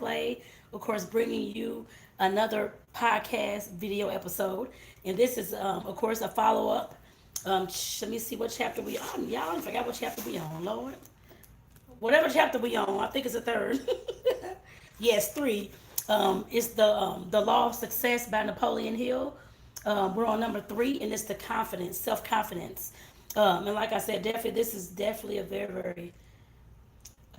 Clay, of course, bringing you another podcast video episode. And this is, of course, a follow up. Let me see what chapter we on. Y'all, I forgot what chapter we on, Lord. Whatever chapter we on, I think it's the third. Yes, three. It's the Law of Success by Napoleon Hill. We're on number three, and it's the confidence, self confidence. And like I said, definitely this is definitely a very very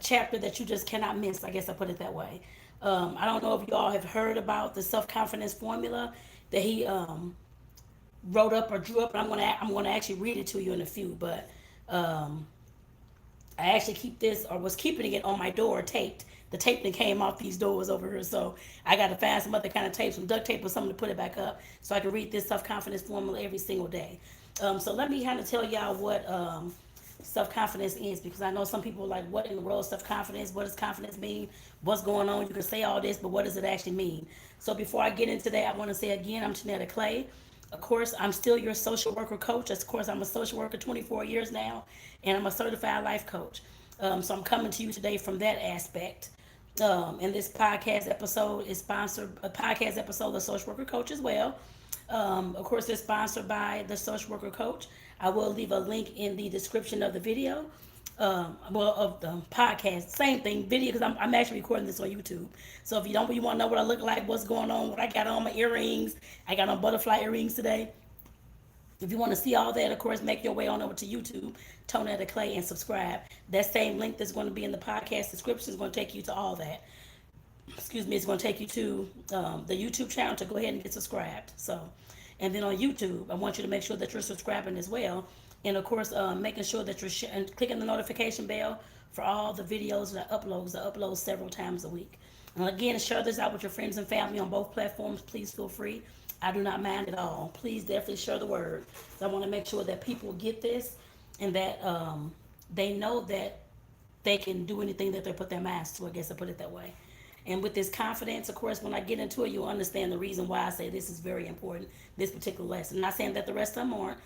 chapter that you just cannot miss. I guess I put it that way. I don't know if you all have heard about the self confidence formula that he wrote up or drew up. And I'm gonna actually read it to you in a few, but um, I actually keep this or was keeping it on my door taped. The tape that came off these doors over here, so I got to find some other kind of tape, some duct tape or something to put it back up, so I can read this self confidence formula every single day. So let me kind of tell y'all what self confidence is, because I know some people are like, what in the world is self confidence? What does confidence mean? What's going on? You can say all this, but what does it actually mean? So before I get into that, I want to say again, I'm Tonetta Clay. Of course, I'm still your social worker coach. Of course, I'm a social worker 24 years now, and I'm a certified life coach. So I'm coming to you today from that aspect. And this podcast episode is sponsored, a podcast episode of Social Worker Coach as well. Of course, it's sponsored by the Social Worker Coach. I will leave a link in the description of the video, of the podcast. Same thing, video, because I'm actually recording this on YouTube. So if you don't, you want to know what I look like, what's going on, what I got on, my earrings. I got on butterfly earrings today. If you want to see all that, of course, make your way on over to YouTube, Tonetta Clay, and subscribe. That same link that's going to be in the podcast description is going to take you to all that. Excuse me, it's going to take you to the YouTube channel to go ahead and get subscribed. So, and then on YouTube, I want you to make sure that you're subscribing as well. And of course, making sure that you're clicking the notification bell for all the videos that I upload several times a week. And again, share this out with your friends and family on both platforms. Please feel free. I do not mind at all. Please definitely share the word. So I want to make sure that people get this, and that they know that they can do anything that they put their minds to. I guess I put it that way. And with this confidence, of course, when I get into it, you'll understand the reason why I say this is very important, this particular lesson. I'm not saying that the rest of them aren't,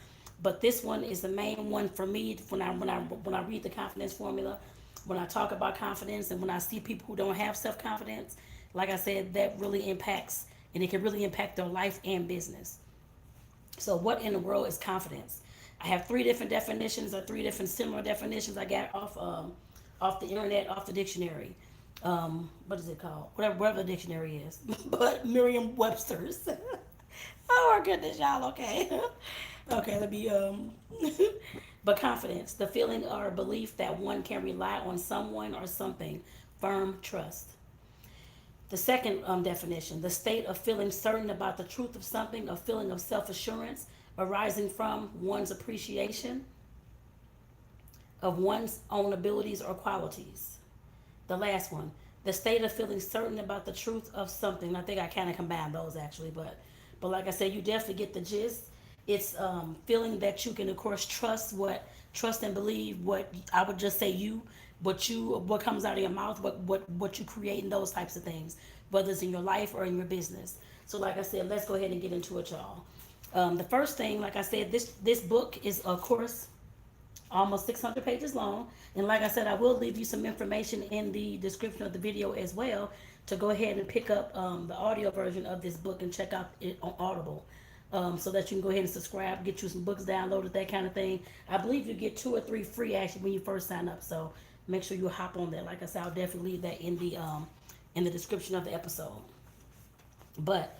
but this one is the main one for me when I read the confidence formula, when I talk about confidence, and when I see people who don't have self-confidence. Like I said, that really impacts, and it can really impact their life and business. So what in the world is confidence? I have three different definitions, or three different similar definitions I got off the internet, off the dictionary. What is it called? Whatever the dictionary is. But Merriam-Webster's. Oh my goodness, y'all, okay. Okay, let me but confidence, the feeling or belief that one can rely on someone or something, firm trust. The second definition, the state of feeling certain about the truth of something, a feeling of self assurance arising from one's appreciation of one's own abilities or qualities. The last one, the state of feeling certain about the truth of something. I think I kind of combined those actually, but like I said, you definitely get the gist. It's feeling that you can, of course, trust and believe what I would just say what comes out of your mouth, what you create, and those types of things, whether it's in your life or in your business. So, like I said, let's go ahead and get into it, y'all. The first thing, like I said, this book is, of course, almost 600 pages long, and like I said, I will leave you some information in the description of the video as well to go ahead and pick up the audio version of this book and check out it on Audible. So that you can go ahead and subscribe, get you some books downloaded, that kind of thing. I believe you get 2 or 3 free actually when you first sign up. So make sure you hop on that. Like I said, I'll definitely leave that in the description of the episode. But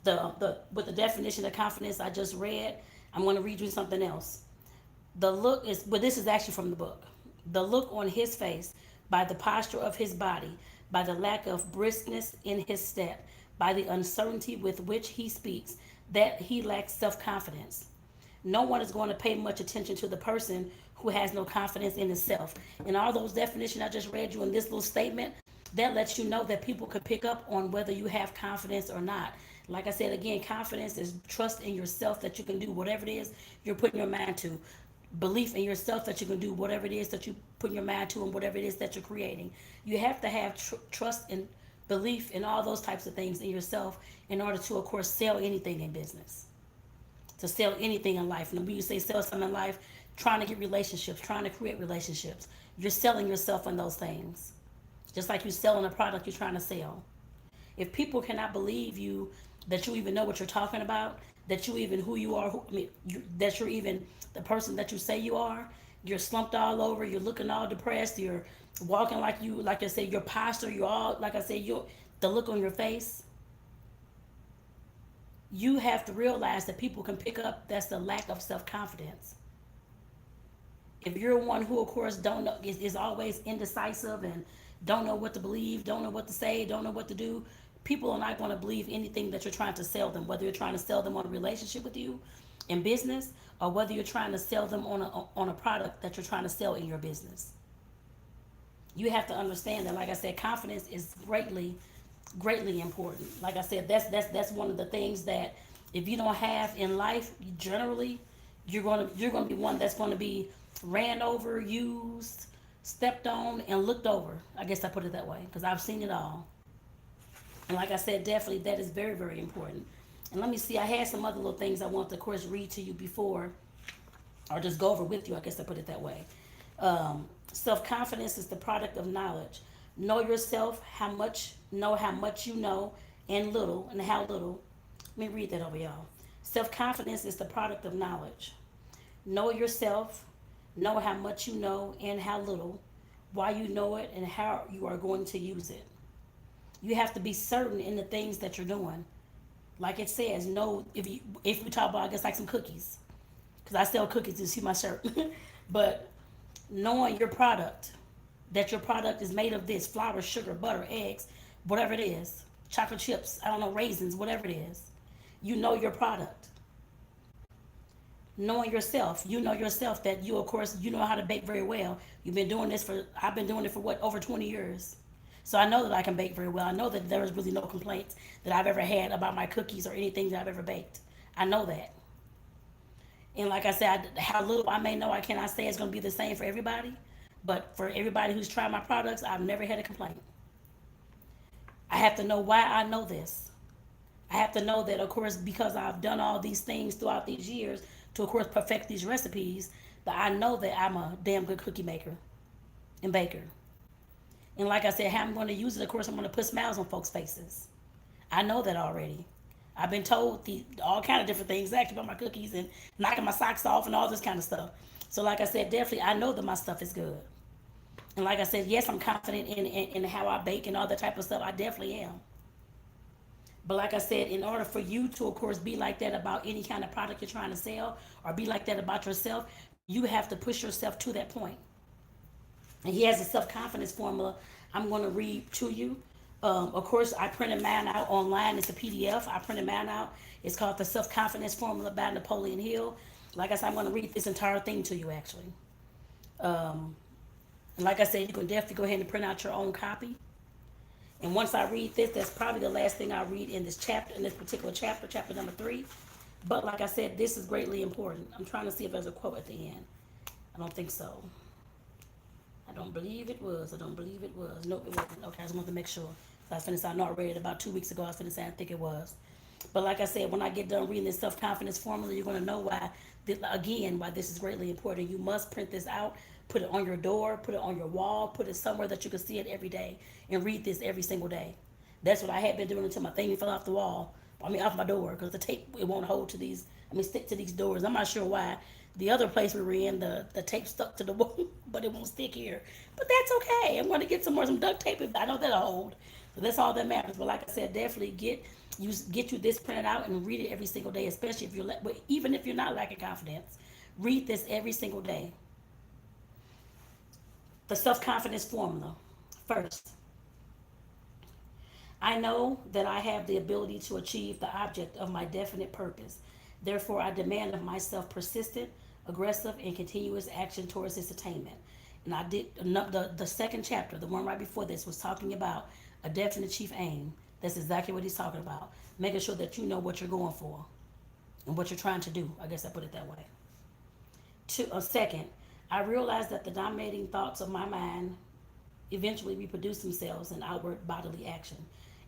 the with the definition of confidence I just read, I'm going to read you something else. This is actually from the book. The look on his face, by the posture of his body, by the lack of briskness in his step, by the uncertainty with which he speaks, that he lacks self-confidence. No one is going to pay much attention to the person who has no confidence in himself. And all those definitions I just read you in this little statement, that lets you know that people could pick up on whether you have confidence or not. Like I said, again, confidence is trust in yourself that you can do whatever it is you're putting your mind to. Belief in yourself that you can do whatever it is that you put your mind to, and whatever it is that you're creating. You have to have trust and belief in all those types of things in yourself in order to, of course, sell anything in business, to sell anything in life. And when you say sell something in life, trying to get relationships, trying to create relationships, you're selling yourself on those things. Just like you selling a product you're trying to sell. If people cannot believe you, that you even know what you're talking about, that you even who you are, that you're even the person that you say you are, you're slumped all over, you're looking all depressed, you're walking like you, like I said, your posture, you're all, like I said, the look on your face, you have to realize that people can pick up that's the lack of self-confidence. If you're one who, of course, don't know, is always indecisive and don't know what to believe, don't know what to say, don't know what to do, people are not going to believe anything that you're trying to sell them, whether you're trying to sell them on a relationship with you in business, or whether you're trying to sell them on a product that you're trying to sell in your business. You have to understand that, like I said, confidence is greatly important. Like I said, that's one of the things that if you don't have in life, generally, you're gonna be one that's gonna be ran over, used, stepped on, and looked over. I guess I put it that way because I've seen it all. And like I said, definitely that is very important. And let me see, I had some other little things I want to, of course, read to you before, or just go over with you. I guess I put it that way. Self confidence is the product of knowledge. Know yourself, know how much you know, and little, and how little. Let me read that over y'all. Self confidence is the product of knowledge. Know yourself, know how much you know, and how little, why you know it, and how you are going to use it. You have to be certain in the things that you're doing. Like it says, know if we talk about, I guess, like some cookies, because I sell cookies. You see my shirt, but knowing your product, that your product is made of this: flour, sugar, butter, eggs, whatever it is, chocolate chips, I don't know, raisins, whatever it is. You know your product. Knowing yourself, you know yourself that you, of course, you know how to bake very well. I've been doing it for what, over 20 years. So I know that I can bake very well. I know that there is really no complaints that I've ever had about my cookies or anything that I've ever baked. I know that. And like I said, how little I may know, I cannot say it's going to be the same for everybody. But for everybody who's tried my products, I've never had a complaint. I have to know why I know this. I have to know that, of course, because I've done all these things throughout these years to, of course, perfect these recipes, that I know that I'm a damn good cookie maker and baker. And like I said, how I'm going to use it, of course, I'm going to put smiles on folks' faces. I know that already. I've been told all kind of different things actually about my cookies and knocking my socks off and all this kind of stuff. So like I said, definitely I know that my stuff is good. And like I said, yes, I'm confident in how I bake and all that type of stuff. I definitely am. But like I said, in order for you to, of course, be like that about any kind of product you're trying to sell, or be like that about yourself, you have to push yourself to that point. And he has a self-confidence formula I'm going to read to you. Of course, I printed mine out online. It's a PDF. I printed mine out. It's called the Self-Confidence Formula by Napoleon Hill. Like I said, I'm going to read this entire thing to you, actually. And like I said, you can definitely go ahead and print out your own copy. And once I read this, that's probably the last thing I read in this chapter, in this particular chapter, chapter number 3. But like I said, this is greatly important. I'm trying to see if there's a quote at the end. I don't think so. I don't believe it was. I don't believe it was. Nope, it wasn't. Okay, I just wanted to make sure. So I finished, I know I read it about 2 weeks ago. I was finished saying I think it was. But like I said, when I get done reading this self-confidence formula, you're going to know why, again, why this is greatly important. You must print this out, put it on your door, put it on your wall, put it somewhere that you can see it every day, and read this every single day. That's what I had been doing until my thing fell off the wall. I mean, off my door, because the tape, it won't hold to these, stick to these doors. I'm not sure why. The other place we were in, the tape stuck to the wall, but it won't stick here. But that's okay. I'm going to get some duct tape. I know that'll hold. So that's all that matters. But like I said, definitely get you this printed out and read it every single day, especially if even if you're not lacking confidence. Read this every single day. The self-confidence formula. First, I know that I have the ability to achieve the object of my definite purpose. Therefore, I demand of myself persistent, aggressive, and continuous action towards its attainment. And I did the second chapter, the one right before this, was talking about a definite chief aim. That's exactly what he's talking about. Making sure that you know what you're going for and what you're trying to do. I guess I put it that way. Second, I realize that the dominating thoughts of my mind eventually reproduce themselves in outward bodily action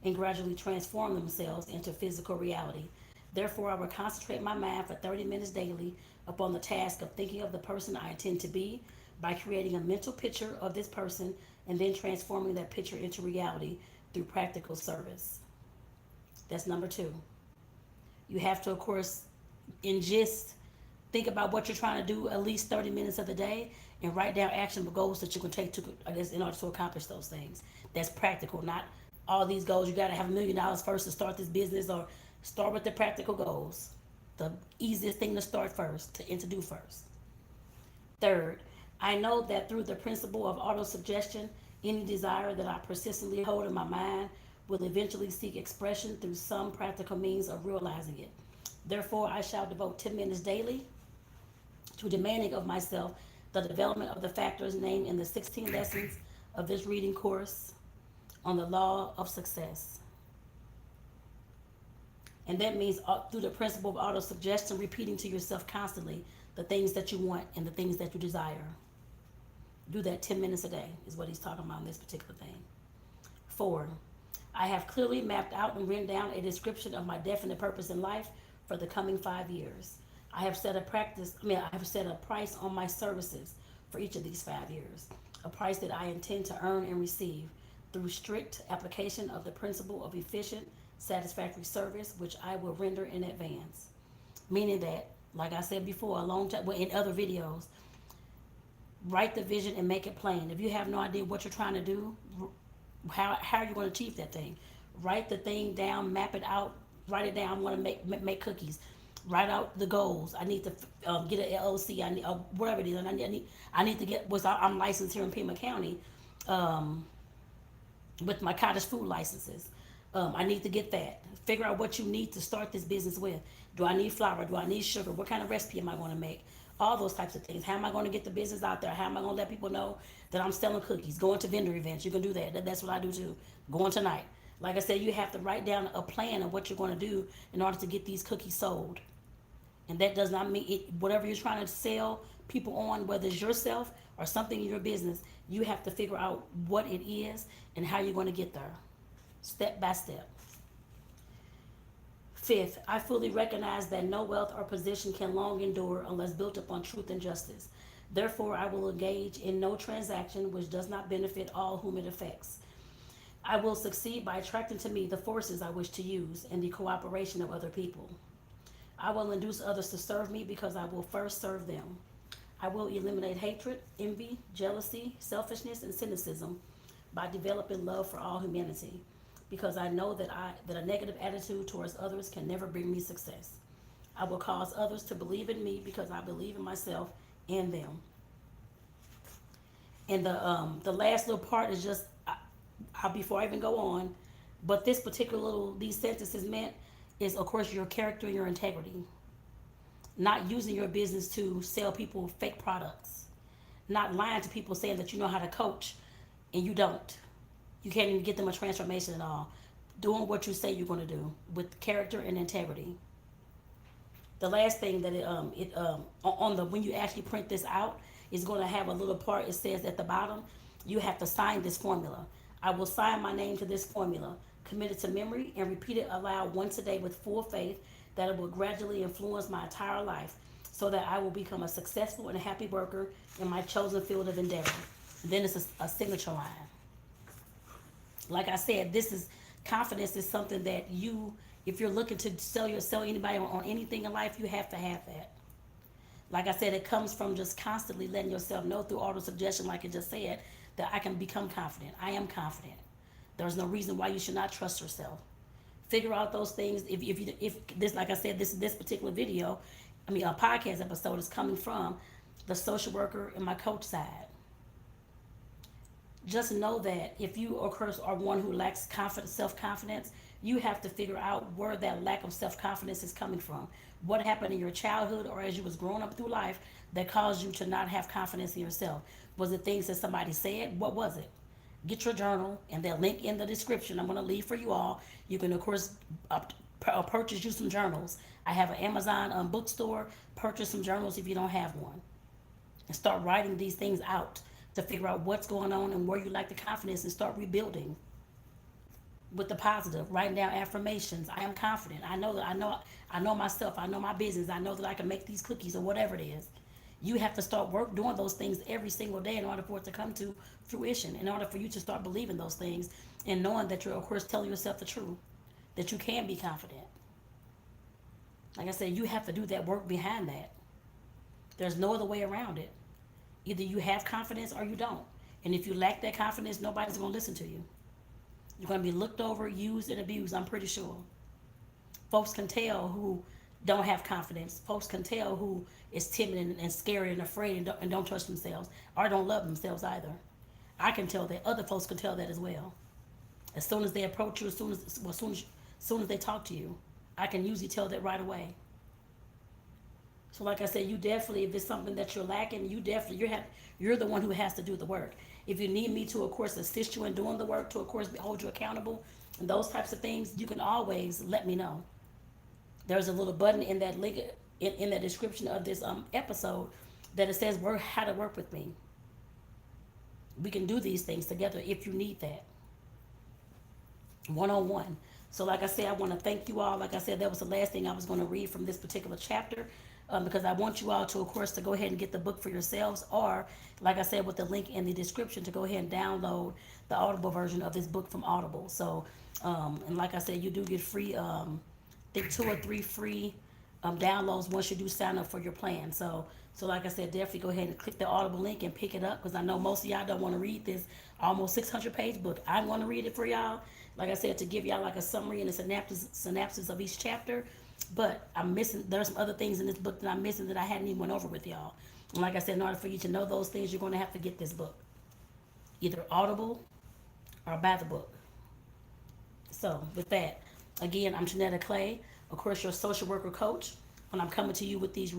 and gradually transform themselves into physical reality. Therefore, I will concentrate my mind for 30 minutes daily upon the task of thinking of the person I intend to be by creating a mental picture of this person and then transforming that picture into reality through practical service. That's number two. You have to, of course, ingest, think about what you're trying to do at least 30 minutes of the day and write down actionable goals that you can take to, I guess, in order to accomplish those things. That's practical, not all these goals. You got to have $1 million first to start this business, or start with the practical goals. The easiest thing to start first, and to do first. Third, I know that through the principle of autosuggestion, any desire that I persistently hold in my mind will eventually seek expression through some practical means of realizing it. Therefore, I shall devote 10 minutes daily to demanding of myself the development of the factors named in the 16 lessons of this reading course on the law of success. And that means through the principle of autosuggestion, repeating to yourself constantly the things that you want and the things that you desire. Do that 10 minutes a day is what he's talking about in this particular thing. 4, I have clearly mapped out and written down a description of my definite purpose in life for the coming 5 years. I have set a price on my services for each of these 5 years, a price that I intend to earn and receive through strict application of the principle of efficient, satisfactory service, which I will render in advance. Meaning that, like I said before, a long time, well, in other videos, write the vision and make it plain. If you have no idea what you're trying to do, how are you going to achieve that thing? Write the thing down, map it out, write it down. I want to make cookies. Write out the goals. I need to get an LLC. I need whatever it is. And I need to get. I'm licensed here in Pima County with my cottage food licenses. I need to get that. Figure out what you need to start this business with. Do I need flour? Do I need sugar? What kind of recipe am I going to make? All those types of things. How am I going to get the business out there? How am I going to let people know that I'm selling cookies? Going to vendor events. You can do that. That's what I do too. Going tonight. Like I said, you have to write down a plan of what you're going to do in order to get these cookies sold. And that does not mean it, whatever you're trying to sell people on, whether it's yourself or something in your business, you have to figure out what it is and how you're going to get there, step by step. 5th, I fully recognize that no wealth or position can long endure unless built upon truth and justice. Therefore, I will engage in no transaction which does not benefit all whom it affects. I will succeed by attracting to me the forces I wish to use and the cooperation of other people. I will induce others to serve me because I will first serve them. I will eliminate hatred, envy, jealousy, selfishness, and cynicism by developing love for all humanity, because I know that a negative attitude towards others can never bring me success. I will cause others to believe in me because I believe in myself and them. And the last little part is just before I even go on, but this particular these sentences meant is, of course, your character and your integrity. Not using your business to sell people fake products. Not lying to people saying that you know how to coach and you don't. You can't even get them a transformation at all. Doing what you say you're going to do with character and integrity. The last thing that when you actually print this out, is going to have a little part. It says at the bottom, you have to sign this formula. I will sign my name to this formula, commit it to memory, and repeat it aloud once a day with full faith that it will gradually influence my entire life, so that I will become a successful and happy worker in my chosen field of endeavor. And then it's a signature line. Like I said, confidence is something that if you're looking to sell anybody on anything in life, you have to have that. Like I said, it comes from just constantly letting yourself know through auto-suggestion, like I just said, that I can become confident. I am confident. There's no reason why you should not trust yourself. Figure out those things. If this, like I said, this particular video, a podcast episode is coming from the social worker and my coach side. Just know that if you, of course, are one who lacks self-confidence, you have to figure out where that lack of self-confidence is coming from. What happened in your childhood or as you was growing up through life that caused you to not have confidence in yourself? Was it things that somebody said? What was it? Get your journal, and that link in the description I'm going to leave for you all. You can, of course, purchase you some journals. I have an Amazon bookstore. Purchase some journals if you don't have one. And start writing these things out to figure out what's going on and where you lack the confidence, and start rebuilding with the positive. Writing down affirmations. I am confident. I know myself. I know my business. I know that I can make these cookies or whatever it is. You have to start doing those things every single day in order for it to come to fruition, in order for you to start believing those things and knowing that you're, of course, telling yourself the truth, that you can be confident. Like I said, you have to do that work behind that. There's no other way around it. Either you have confidence or you don't. And if you lack that confidence, nobody's going to listen to you. You're going to be looked over, used, and abused, I'm pretty sure. Folks can tell who don't have confidence. Folks can tell who is timid and scary and afraid and don't trust themselves or don't love themselves either. I can tell that. Other folks can tell that as well. As soon as they approach you, as soon as they talk to you, I can usually tell that right away. So, like I said, you definitely, if it's something that you're lacking, you're the one who has to do the work. If you need me to, of course, assist you in doing the work, to, of course, hold you accountable, and those types of things, you can always let me know. There's a little button in that link in the description of this episode that it says how to work with me. We can do these things together if you need that, one-on-one. So like I said, I want to thank you all. Like I said, that was the last thing I was going to read from this particular chapter, because I want you all to, of course, to go ahead and get the book for yourselves, or like I said, with the link in the description, to go ahead and download the Audible version of this book from Audible. So, and like I said, you do get free, I think 2 or 3 free downloads once you do sign up for your plan. So like I said, definitely go ahead and click the Audible link and pick it up, because I know most of y'all don't want to read this almost 600-page book. I'm going to read it for y'all. Like I said, to give y'all like a summary and a synopsis of each chapter. But there's some other things in this book that I'm missing that I hadn't even went over with y'all. And like I said, in order for you to know those things, you're going to have to get this book, either Audible or buy the book. So with that, again, I'm Tonetta Clay, of course, your social worker coach. When I'm coming to you with these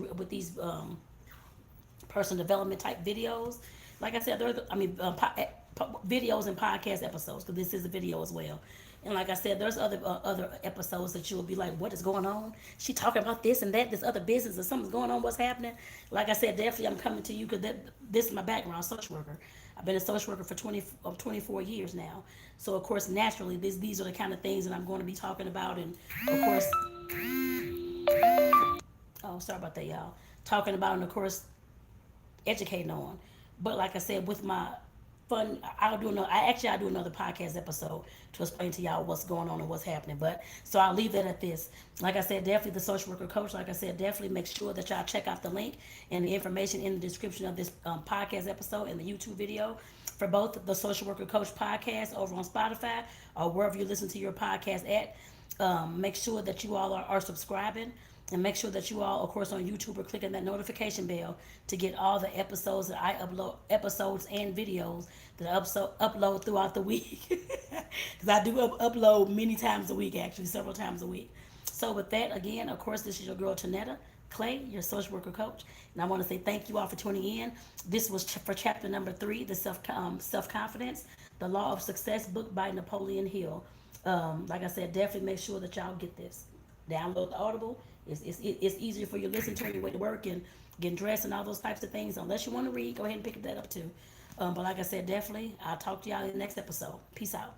personal development type videos, like I said, videos and podcast episodes, because this is a video as well. And like I said, there's other episodes that you will be like, what is going on? She talking about this and that, this other business, or something's going on, what's happening? Like I said, definitely I'm coming to you because this is my background, social worker. I've been a social worker for 24 years now. So of course, naturally, these are the kind of things that I'm going to be talking about, and of course, oh, sorry about that, y'all. Talking about, and of course, educating on. But like I said, with my fun, I'll do another podcast episode to explain to y'all what's going on and what's happening. But so I'll leave that at this. Like I said, definitely the social worker coach. Like I said, definitely make sure that y'all check out the link and the information in the description of this podcast episode and the YouTube video for both the social worker coach podcast over on Spotify or wherever you listen to your podcast at. Make sure that you all are subscribing. And make sure that you all, of course, on YouTube are clicking that notification bell to get all the episodes that I upload, episodes and videos that I upload throughout the week. Because I do upload many times a week, actually, several times a week. So with that, again, of course, this is your girl, Tonetta Clay, your social worker coach. And I want to say thank you all for tuning in. This was for chapter number 3, the self-confidence, the law of success, book by Napoleon Hill. Like I said, definitely make sure that y'all get this. Download the Audible. It's easier for you to listen to on your way to work and getting dressed and all those types of things. Unless you want to read, go ahead and pick that up too. But like I said, definitely, I'll talk to y'all in the next episode. Peace out.